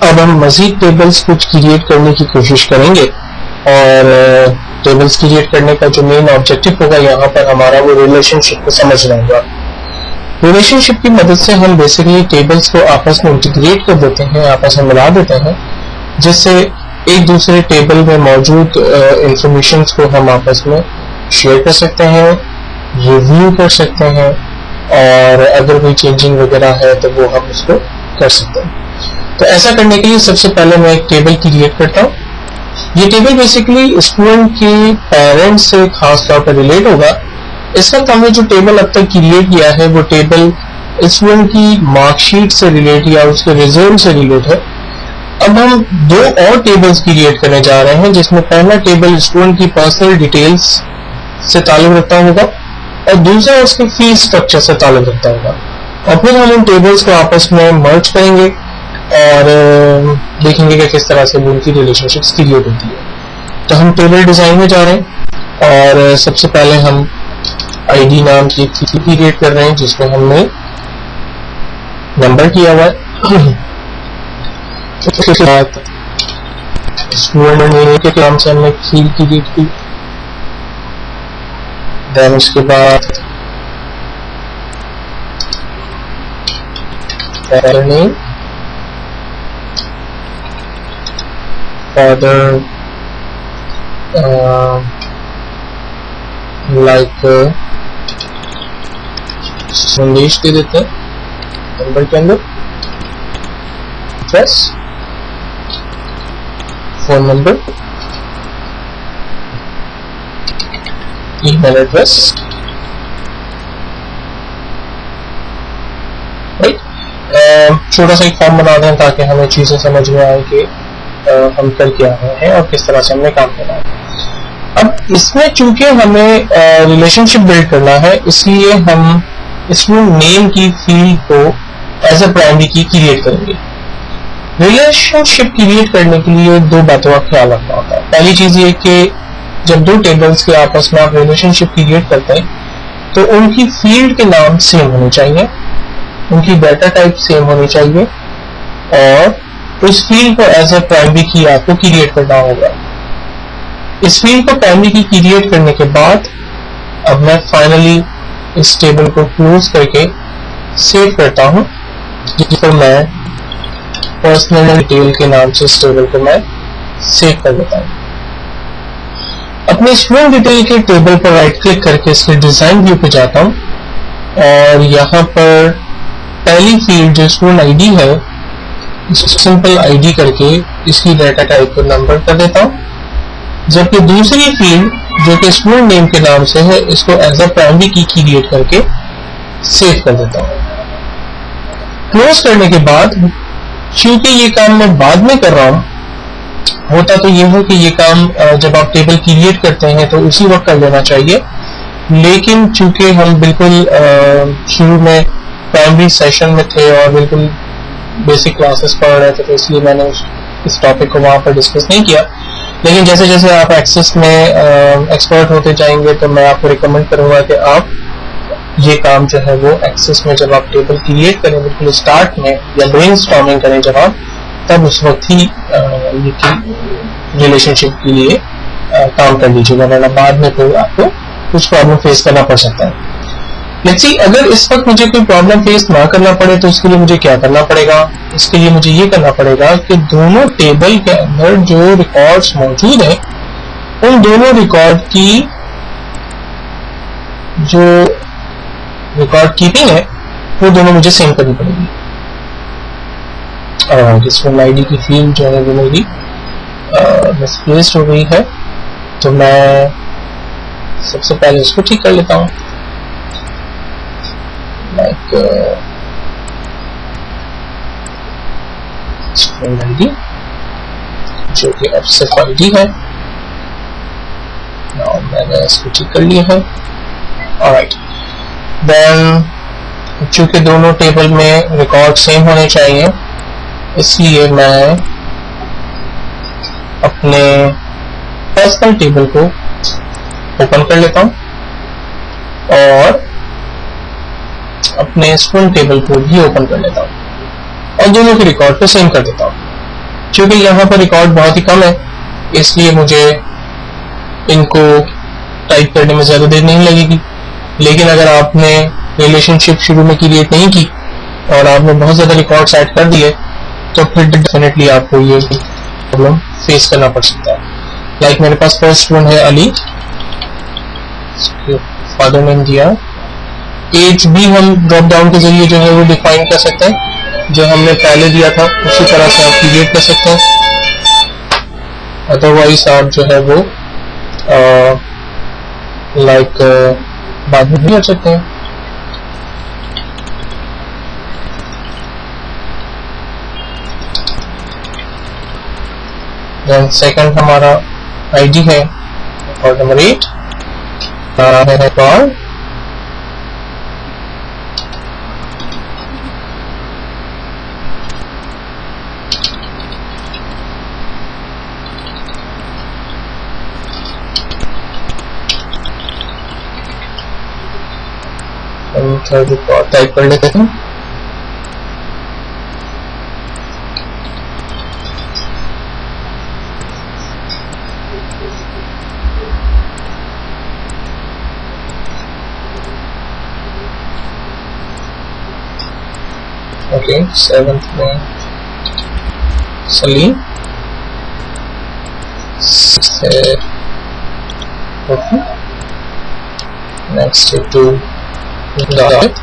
अब हम मजीद टेबल्स कुछ क्रिएट करने की कोशिश करेंगे और टेबल्स क्रिएट करने का जो मेन ऑब्जेक्टिव होगा यहाँ पर हमारा वो रिलेशनशिप को समझना होगा। रिलेशनशिप की मदद से हम बेसिकली टेबल्स को आपस में इंटीग्रेट कर देते हैं, आपस में मिला देते हैं, जिससे एक दूसरे टेबल में मौजूद इंफॉर्मेशन को हम आपस में शेयर कर सकते हैं, रिव्यू कर सकते हैं और अगर कोई चेंजिंग वगैरह है तो वो हम उसको कर सकते हैं। तो ऐसा करने के लिए सबसे पहले मैं एक टेबल क्रिएट करता हूँ। ये टेबल बेसिकली स्टूडेंट के पेरेंट्स से खास तौर पर रिलेट होगा। इस वक्त हमने जो टेबल अब तक क्रिएट किया है वो टेबल स्टूडेंट की मार्कशीट से रिलेट या उसके रिजल्ट से रिलेट है। अब हम दो और टेबल्स क्रिएट करने जा रहे हैं, जिसमें पहला टेबल स्टूडेंट की पर्सनल डिटेल्स से ताल्लुक रखता होगा और दूसरा उसके फीस स्ट्रक्चर से ताल्लुक रखता होगा। और फिर हम उन टेबल्स को आपस में मर्ज करेंगे और देखेंगे कि किस तरह से उनकी रिलेशनशिप्स क्रिएट होती है। तो हम टेबल डिजाइन में जा रहे हैं और सबसे पहले हम आईडी नाम की एक फील्ड क्रिएट कर रहे हैं जिसको हमने नंबर किया हुआ है। उसके बाद स्टूडेंट नेम के नाम से हमने फील्ड क्रिएट की। देन उसके बाद नेम, फादर लाइक संदेश दे देते हैं नंबर के अंदर, address, phone number, email address, right. छोटा सा एक फॉर्म बना दें ताकि हमें चीजें समझ में आए कि हम कर क्या रहे हैं और किस तरह से हमने काम करना है। अब इसमें चूंकि हमें रिलेशनशिप बिल्ड करना है, इसलिए हम स्टूडेंट नेम की फील्ड को एज अ प्राइमरी की क्रिएट करेंगे। रिलेशनशिप क्रिएट करने के लिए दो बातों का ख्याल रखना होता है। पहली चीज ये कि जब दो टेबल्स के आपस में आप रिलेशनशिप क्रिएट करते हैं तो उनकी फील्ड के नाम सेम होने चाहिए, उनकी डाटा टाइप सेम होनी चाहिए और उस फील्ड को एज अ प्राइमरी की आपको क्रिएट करना होगा। इस फील्ड को प्राइमरी की क्रिएट करने के बाद अब मैं फाइनली इस टेबल को क्लोज करके सेव करता हूं, जिसको मैं पर्सनल डिटेल के नाम से इस टेबल को मैं सेव कर देता हूं। अपने स्टूडेंट डिटेल के टेबल पर राइट क्लिक करके इसके डिजाइन व्यू पे जाता हूं और यहाँ पर पहली फील्ड जो स्टूडेंट आईडी है, सिंपल आईडी करके इसकी डाटा टाइप को नंबर कर देता हूं, जबकि दूसरी फील्ड जो कि स्टूडेंट नेम के नाम से है इसको एज अ प्राइमरी की क्रिएट करके सेव कर देता हूं। क्लोज करने के बाद क्योंकि ये काम मैं बाद में कर रहा हूं, होता तो ये है कि ये काम जब आप टेबल क्रिएट करते हैं तो उसी वक्त कर लेना चाहिए, लेकिन चूंकि हम बिल्कुल शुरू में प्राइमरी सेशन में थे और बिल्कुल बेसिक क्लासेस पढ़ रहे थे, तो इसलिए मैंने इस टॉपिक को वहां पर डिस्कस नहीं किया। लेकिन जैसे जैसे आप एक्सेस में एक्सपर्ट होते जाएंगे तो मैं आपको रिकमेंड करूंगा कि आप ये काम जो है वो एक्सेस में जब आप टेबल क्रिएट करें बिल्कुल स्टार्ट में या ब्रेनस्टॉर्मिंग करें जब आप, तब उस वक्त ही रिलेशनशिप के लिए काम कर लीजिएगा, वरना बाद में तो आपको कुछ प्रॉब्लम फेस करना पड़ सकता है। लेट्स सी, अगर इस वक्त मुझे कोई प्रॉब्लम फेस ना करना पड़े तो इसके लिए मुझे क्या करना पड़ेगा? इसके लिए मुझे ये करना पड़ेगा कि दोनों टेबल के अंदर जो रिकॉर्ड्स मौजूद हैं उन दोनों रिकॉर्ड की जो रिकॉर्ड कीपिंग है वो दोनों मुझे सेम करनी पड़ेगी। और इसमें आईडी की फील्ड जो है वो मेरी मिसप्लेस्ड हो गई है, तो मैं सबसे पहले इसको ठीक कर लेता हूँ। लाइक स्टूडेंट आईडी जो कि अब सिर्फ आईडी है, मैंने इसको ठीक कर लिया है। ऑलराइट, देन चूंकि दोनों टेबल में रिकॉर्ड सेम होने चाहिए, इसलिए मैं अपने पर्सनल टेबल को ओपन कर लेता हूं और अपने स्टूडेंट टेबल को भी ओपन कर लेता हूं और दोनों के रिकॉर्ड को सेम कर देता हूं। क्योंकि यहाँ पर रिकॉर्ड बहुत ही कम है, इसलिए मुझे इनको टाइप करने में ज़्यादा देर नहीं लगेगी। लेकिन अगर आपने रिलेशनशिप शुरू में क्रिएट नहीं की और आपने बहुत ज़्यादा रिकॉर्ड्स ऐड कर दिए तो फिर डेफिनेटली आपको ये प्रॉब्लम फेस करना पड़ सकता है। लाइक मेरे पास फर्स्ट वन है अली, फादर नेम दिया, एज भी हम ड्रॉप डाउन के जरिए जो है वो डिफाइन कर सकते हैं, जो हमने पहले दिया था उसी तरह से आप क्रिएट कर सकते हैं। अदरवाइज आप जो है वो बाद में भी कर सकते हैं। देन सेकंड हमारा आईडी है और नंबर 8 है कॉल, टाइप कर लेते हैं। ओके, 7th में सलीम, 6th है ओके, नेक्स्ट है 2 दाद,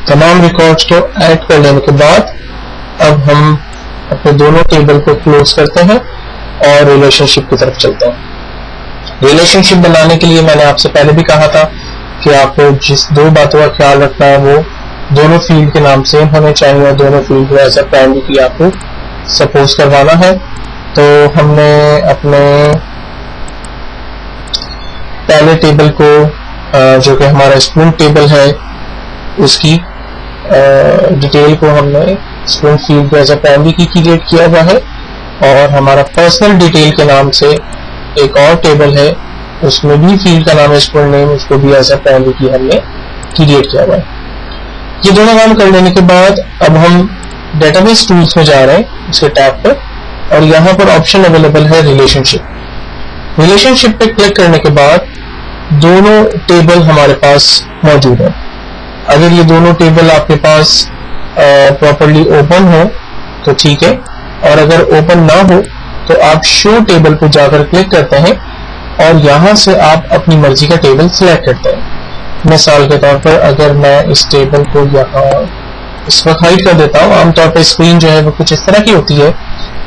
तमाम रिकॉर्ड्स को ऐड कर लेने के बाद अब हम अपने दोनों टेबल को क्लोज करते हैं और रिलेशनशिप की तरफ चलते हैं। रिलेशनशिप बनाने के लिए मैंने आपसे पहले भी कहा था कि आपको जिस दो बातों का ख्याल रखना है वो दोनों फील्ड के नाम सेम होने चाहिए और दोनों फील्ड को एज अ प्राइमरी की आपको सपोज करवाना है। तो हमने अपने पहले टेबल को जो कि हमारा स्टूडेंट टेबल है उसकी डिटेल को हमने स्टूडेंट फील्ड को एज अ प्राइमरी की क्रिएट किया हुआ है और हमारा पर्सनल डिटेल के नाम से एक और टेबल है उसमें भी फील्ड का नाम है स्टूडेंट नेम, उसको भी एज अ प्राइमरी की हमने क्रिएट किया हुआ है। ये दोनों काम कर लेने के बाद अब हम डेटाबेस टूल्स में जा रहे हैं इसके टैब पर और यहाँ पर ऑप्शन अवेलेबल है रिलेशनशिप। रिलेशनशिप पे क्लिक करने के बाद दोनों टेबल हमारे पास मौजूद है। अगर ये दोनों टेबल आपके पास प्रॉपर्ली ओपन हो तो ठीक है और अगर ओपन ना हो तो आप शो टेबल पे जाकर क्लिक करते हैं और यहाँ से आप अपनी मर्जी का टेबल सिलेक्ट करते हैं। मिसाल के तौर पर अगर मैं इस टेबल को यहाँ इस वक्त हाइड कर देता हूँ, आमतौर पर स्क्रीन जो है वो कुछ इस तरह की होती है।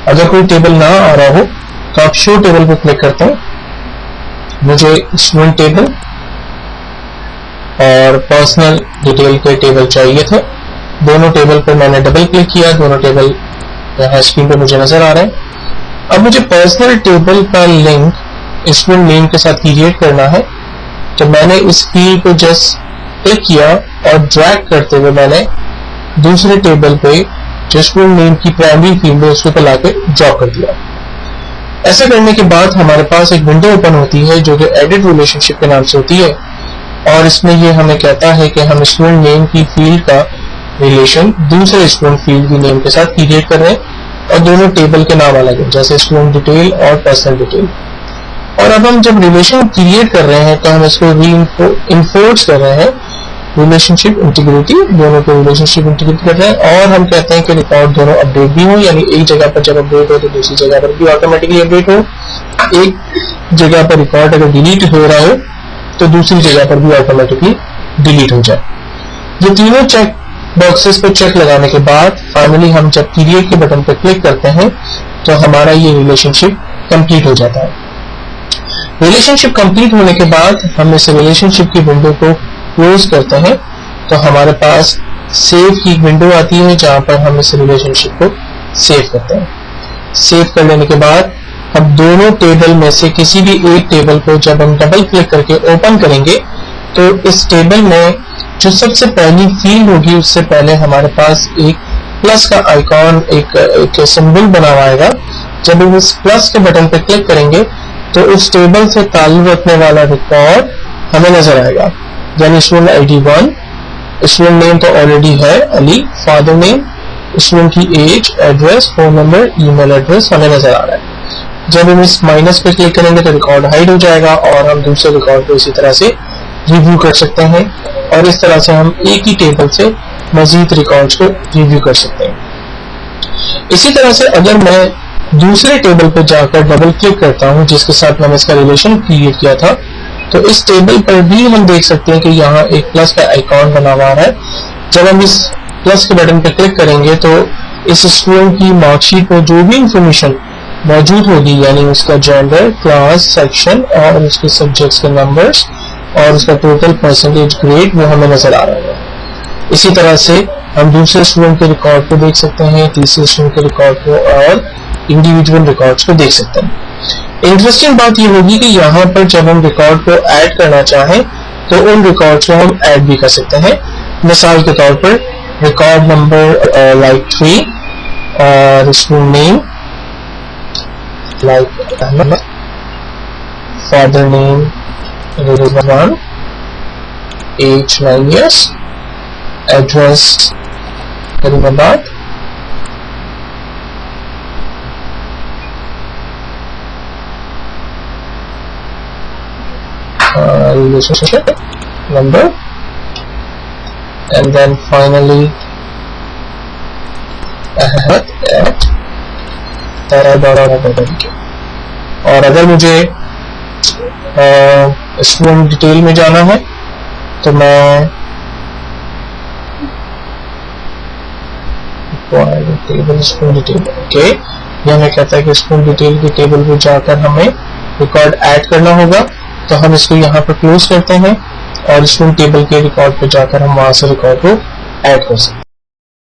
अगर कोई टेबल ना आ रहा हो तो आप शो टेबल पे क्लिक करते हैं। मुझे स्टूडेंट टेबल और पर्सनल डिटेल के टेबल चाहिए थे। दोनों टेबल पर मैंने डबल क्लिक किया, दोनों टेबल यहाँ स्क्रीन पे मुझे नजर आ रहे हैं। अब मुझे पर्सनल टेबल का लिंक स्टूडेंट नेम के साथ क्रिएट करना है तो मैंने इस फील्ड को जस्ट क्लिक किया और ड्रैग करते हुए मैंने दूसरे टेबल पे जो स्टूडेंट नेम की प्राइमरी फील्ड है उसके ऊपर लाके ड्रॉ कर दिया। ऐसा करने के बाद हमारे पास एक विंडो ओपन होती है जो कि एडिट रिलेशनशिप के नाम से होती है और इसमें ये हमें कहता है कि हम स्टूडेंट नेम की फील्ड का रिलेशन दूसरे स्टूडेंट फील्ड की नेम के साथ क्रिएट कर रहे हैं और दोनों टेबल के नाम अलग है, जैसे स्टूडेंट डिटेल और पर्सनल डिटेल। और अब हम जब रिलेशन क्रिएट कर रहे हैं तो हम इसको इन्फोर्स कर रहे हैं रिलेशनशिप इंटीग्रिटी, दोनों को रिलेशनशिप इंटीग्रेट कर रहे हैं। और हम कहते हैं कि रिकॉर्ड दोनों अपडेट भी हो, यानी एक जगह पर जब अपडेट हो तो दूसरी जगह पर भी ऑटोमेटिकली अपडेट हो, एक जगह पर रिकॉर्ड अगर डिलीट हो रहा हो तो दूसरी जगह पर भी ऑटोमेटिकली डिलीट हो जाए। ये तीनों चेक बॉक्सेस पे चेक लगाने के बाद फाइनली हम जब क्रिएट के बटन पर क्लिक करते हैं तो हमारा ये रिलेशनशिप कंप्लीट हो जाता है। रिलेशनशिप कंप्लीट होने के बाद हम इस रिलेशनशिप की विंडो को क्लोज करते हैं तो हमारे पास सेव की एक विंडो आती है जहां पर हम इस रिलेशनशिप को सेव करते हैं। सेव कर लेने के बाद हम दोनों टेबल में से किसी भी एक टेबल को जब हम डबल क्लिक करके ओपन करेंगे तो इस टेबल में जो सबसे पहली फील्ड होगी उससे पहले हमारे पास एक प्लस का आइकॉन, एक सिंबल बना हुआ आएगा। जब हम इस प्लस के बटन पर क्लिक करेंगे तो उस टेबल से ताल्लुक रखने वाला रिकॉर्ड हमें नजर आएगा, यानी स्टूडेंट ID 1, स्टूडेंट नेम तो ऑलरेडी है अली, फादर नेम, स्टूडेंट की age, address, phone number, email address हमें नजर आ रहा है। जब हम इस माइनस पे क्लिक करेंगे तो रिकॉर्ड हाइड हो जाएगा और हम दूसरे रिकॉर्ड को इसी तरह से रिव्यू कर सकते हैं और इस तरह से हम एक ही टेबल से मजीद रिकॉर्ड्स को रिव्यू कर सकते हैं। इसी तरह से अगर मैं दूसरे टेबल पर जाकर डबल क्लिक करता हूं जिसके साथ मैंने इसका रिलेशन क्रिएट किया था तो इस टेबल पर भी हम देख सकते हैं कि यहाँ एक प्लस का आइकॉन बना हुआ है। जब हम इस प्लस के बटन पर क्लिक करेंगे तो इस स्टूडेंट की मार्कशीट में जो भी इंफॉर्मेशन मौजूद होगी, यानी उसका जेंडर, क्लास, सेक्शन और उसके सब्जेक्ट्स के नंबर्स और उसका टोटल परसेंटेज ग्रेड, वो हमें नजर आ रहा है। इसी तरह से हम दूसरे स्टूडेंट के रिकॉर्ड को देख सकते हैं, तीसरे स्टूडेंट के रिकॉर्ड को और इंडिविजुअल रिकॉर्ड्स को देख सकते हैं। इंटरेस्टिंग बात ये होगी कि यहाँ पर जब हम रिकॉर्ड को ऐड करना चाहें तो उन रिकॉर्ड्स को हम ऐड भी कर सकते हैं। मिसाल के तौर पर रिकॉर्ड नंबर लाइक 3 और student name like Ahmed, father name Rizwan, age 9 years, address Karimabad, relationship number, and then finally Ahmed at tara.com। और अगर मुझे स्टूडेंट डिटेल में जाना है तो मैं टेबल स्टूडेंट डिटेल, ओके, ये हमें कहता है कि स्टूडेंट डिटेल की टेबल में जाकर हमें रिकॉर्ड ऐड करना होगा। तो हम इसको यहाँ पर क्लोज करते हैं और स्टूडेंट टेबल के रिकॉर्ड पे जाकर हम वहां से रिकॉर्ड को ऐड कर सकते हैं।